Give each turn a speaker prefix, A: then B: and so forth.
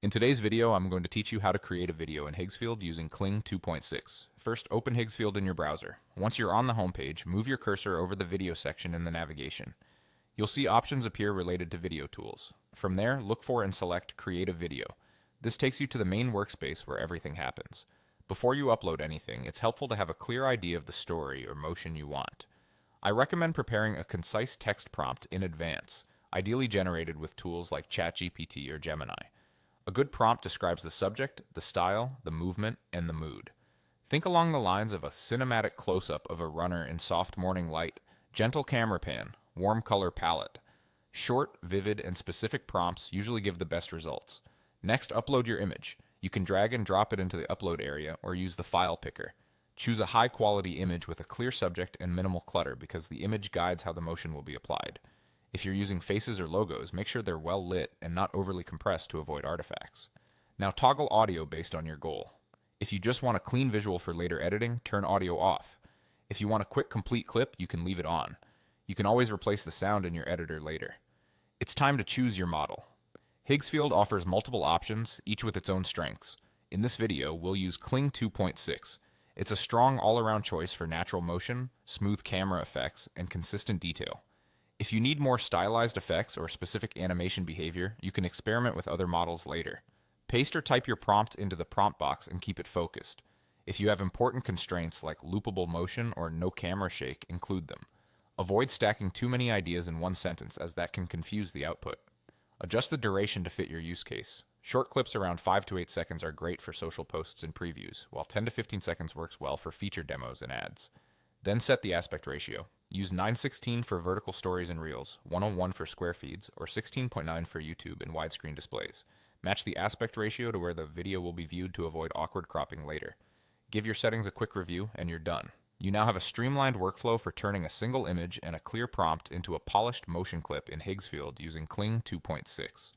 A: In today's video, I'm going to teach you how to create a video in Higgsfield using Kling 2.6. First, open Higgsfield in your browser. Once you're on the homepage, move your cursor over the video section in the navigation. You'll see options appear related to video tools. From there, look for and select Create a Video. This takes you to the main workspace where everything happens. Before you upload anything, it's helpful to have a clear idea of the story or motion you want. I recommend preparing a concise text prompt in advance, ideally generated with tools like ChatGPT or Gemini. A good prompt describes the subject, the style, the movement, and the mood. Think along the lines of a cinematic close-up of a runner in soft morning light, gentle camera pan, warm color palette. Short, vivid, and specific prompts usually give the best results. Next, upload your image. You can drag and drop it into the upload area or use the file picker. Choose a high-quality image with a clear subject and minimal clutter because the image guides how the motion will be applied. If you're using faces or logos, make sure they're well lit and not overly compressed to avoid artifacts. Now toggle audio based on your goal. If you just want a clean visual for later editing, turn audio off. If you want a quick complete clip, you can leave it on. You can always replace the sound in your editor later. It's time to choose your model. Higgsfield offers multiple options, each with its own strengths. In this video, we'll use Kling 2.6. It's a strong all-around choice for natural motion, smooth camera effects, and consistent detail. If you need more stylized effects or specific animation behavior, you can experiment with other models later. Paste or type your prompt into the prompt box and keep it focused. If you have important constraints like loopable motion or no camera shake, include them. Avoid stacking too many ideas in one sentence as that can confuse the output. Adjust the duration to fit your use case. Short clips around 5 to 8 seconds are great for social posts and previews, while 10 to 15 seconds works well for feature demos and ads. Then set the aspect ratio. Use 9:16 for vertical stories and reels, 101 for square feeds, or 16:9 for YouTube and widescreen displays. Match the aspect ratio to where the video will be viewed to avoid awkward cropping later. Give your settings a quick review, and you're done. You now have a streamlined workflow for turning a single image and a clear prompt into a polished motion clip in Higgsfield using Kling 2.6.